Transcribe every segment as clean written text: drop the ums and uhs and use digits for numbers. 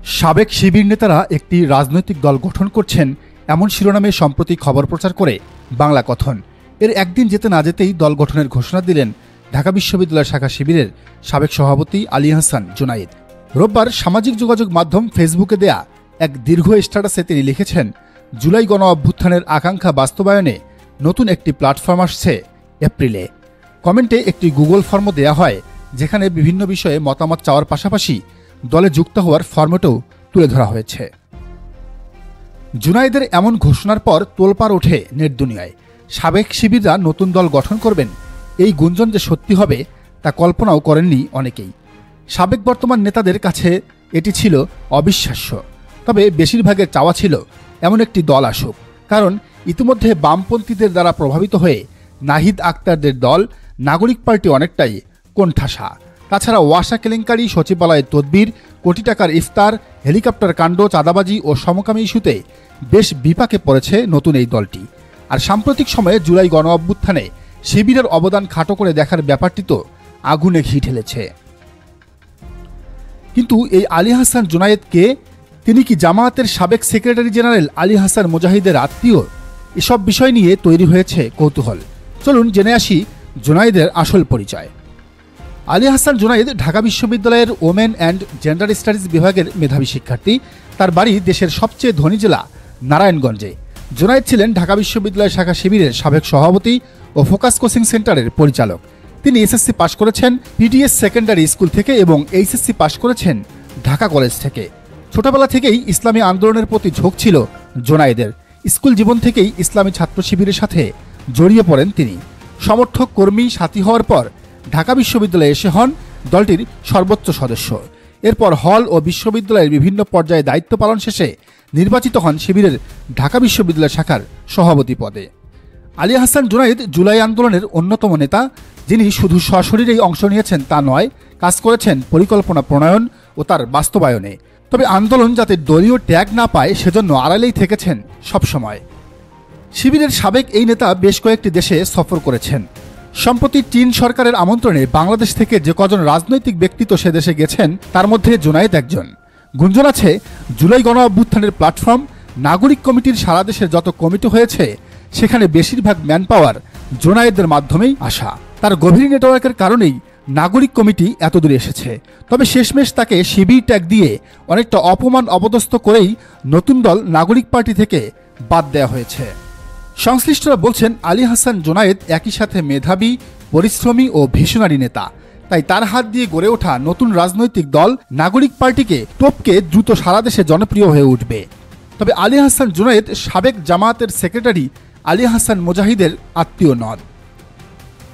সাবেক শিবির নেতারা একটি রাজনৈতিক দল গঠন করছেন এমন শিরোনামে সম্প্রতি খবর প্রচার করে বাংলা কথন। এর একদিন যেতে না যেতেই দল গঠনের ঘোষণা দিলেন ঢাকা বিশ্ববিদ্যালয় শাখা শিবিরের সাবেক সভাপতি আলী আহসান জুনায়েদ। রোববার সামাজিক যোগাযোগ মাধ্যম ফেসবুকে দেয়া এক দীর্ঘ স্ট্যাটাসে তিনি লিখেছেন, জুলাই গণ অভ্যুত্থানের আকাঙ্ক্ষা বাস্তবায়নে নতুন একটি প্ল্যাটফর্ম আসছে এপ্রিলে। কমেন্টে একটি গুগল ফর্মও দেয়া হয়, যেখানে বিভিন্ন বিষয়ে মতামত চাওয়ার পাশাপাশি দলে যুক্ত হওয়ার ফরম্যাটও তুলে ধরা হয়েছে। জুনায়েদের এমন ঘোষণার পর তোলপাড় ওঠে নেট দুনিয়ায়। সাবেক শিবিররা নতুন দল গঠন করবেন, এই গুঞ্জন যে সত্যি হবে তা কল্পনাও করেননি অনেকেই। সাবেক বর্তমান নেতাদের কাছে এটি ছিল অবিশ্বাস্য, তবে বেশিরভাগের চাওয়া ছিল এমন একটি দল আসুক, কারণ ইতিমধ্যে বামপন্থীদের দ্বারা প্রভাবিত হয়ে নাহিদ আক্তারদের দল নাগরিক পার্টি অনেকটাই কোণঠাসা। তাছাড়া ওয়াসা কেলেঙ্কারি, সচিবালয়ের তদবির, কোটি টাকার ইফতার, হেলিকপ্টার কাণ্ড, চাঁদাবাজি ও সমকামী ইস্যুতে বেশ বিপাকে পড়েছে নতুন এই দলটি। আর সাম্প্রতিক সময়ে জুলাই গণ অভ্যুত্থানে শিবিরের অবদান খাটো করে দেখার ব্যাপারটি তো আগুনে ঘি ঢেলেছে। কিন্তু এই আলী আহসান জুনায়েদ কে? তিনি কি জামায়াতের সাবেক সেক্রেটারি জেনারেল আলী হাসান মুজাহিদের আত্মীয়? এসব বিষয় নিয়ে তৈরি হয়েছে কৌতূহল। চলুন জেনে আসি জুনায়েদের আসল পরিচয়। আলী আহসান জুনায়েদ ঢাকা বিশ্ববিদ্যালয়ের ওমেন অ্যান্ড জেন্ডার স্টাডিজ বিভাগের মেধাবী শিক্ষার্থী। তার বাড়ি দেশের সবচেয়ে ধনী জেলা নারায়ণগঞ্জে। জুনায়েদ ছিলেন ঢাকা বিশ্ববিদ্যালয় শাখা শিবিরের সাবেক সভাপতি ও ফোকাস কোচিং সেন্টারের পরিচালক। তিনি এসএসসি পাশ করেছেন পিটিএস সেকেন্ডারি স্কুল থেকে এবং এইচএসসি পাশ করেছেন ঢাকা কলেজ থেকে। ছোটবেলা থেকেই ইসলামী আন্দোলনের প্রতি ঝোঁক ছিল জুনায়েদের। স্কুল জীবন থেকেই ইসলামী ছাত্র শিবিরের সাথে জড়িয়ে পড়েন তিনি। সমর্থক কর্মী সাথী হওয়ার পর ঢাকা বিশ্ববিদ্যালয়ে এসে হন দলটির সর্বোচ্চ সদস্য। এরপর হল ও বিশ্ববিদ্যালয়ের বিভিন্ন পর্যায়ে দায়িত্ব পালন শেষে নির্বাচিত হন শিবিরের ঢাকা বিশ্ববিদ্যালয় শাখার সভাপতি পদে। আলী আহসান জুনায়েদ জুলাই আন্দোলনের অন্যতম নেতা, যিনি শুধু সশরীরেই অংশ নিয়েছেন তা নয়, কাজ করেছেন পরিকল্পনা প্রণয়ন ও তার বাস্তবায়নে। তবে আন্দোলন যাতে দলীয় ট্যাগ না পায় সেজন্য আড়ালেই থেকেছেন সবসময়। শিবিরের সাবেক এই নেতা বেশ কয়েকটি দেশে সফর করেছেন। সম্প্রতি চীন সরকারের আমন্ত্রণে বাংলাদেশ থেকে যে কজন রাজনৈতিক ব্যক্তিত্ব সে দেশে গেছেন তার মধ্যে জুনায়েদ একজন। গুঞ্জন আছে, জুলাই গণ অভ্যুত্থানের প্ল্যাটফর্ম নাগরিক কমিটির সারা দেশের যত কমিটি হয়েছে সেখানে বেশিরভাগ ম্যান পাওয়ার জুনায়েদের মাধ্যমেই আসা। তার গভীর নেটওয়ার্কের কারণেই নাগরিক কমিটি এতদূরে এসেছে। তবে শেষমেশ তাকে শিবির ট্যাগ দিয়ে অনেকটা অপমান অপদস্থ করেই নতুন দল নাগরিক পার্টি থেকে বাদ দেওয়া হয়েছে। সংশ্লিষ্টরা বলছেন, আলী আহসান জুনায়েদ একই সাথে মেধাবী, পরিশ্রমী ও ভিশনারি নেতা। তাই তার হাত দিয়ে গড়ে ওঠা নতুন রাজনৈতিক দল নাগরিক পার্টিকে টপকে দ্রুত সারা দেশে জনপ্রিয় হয়ে উঠবে। তবে আলী আহসান জুনায়েদ সাবেক জামায়াতের সেক্রেটারি আলী হাসান মুজাহিদের আত্মীয় নন।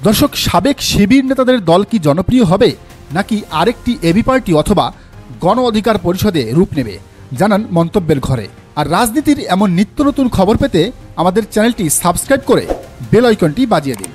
দর্শক, সাবেক শিবির নেতাদের দল কি জনপ্রিয় হবে, নাকি আরেকটি এবি পার্টি অথবা গণ অধিকার পরিষদে রূপ নেবে? জানান মন্তব্যের ঘরে। আর রাজনীতির এমন নিত্য নতুন খবর পেতে আমাদের চ্যানেলটি সাবস্ক্রাইব করে বেল আইকনটি বাজিয়ে দিন।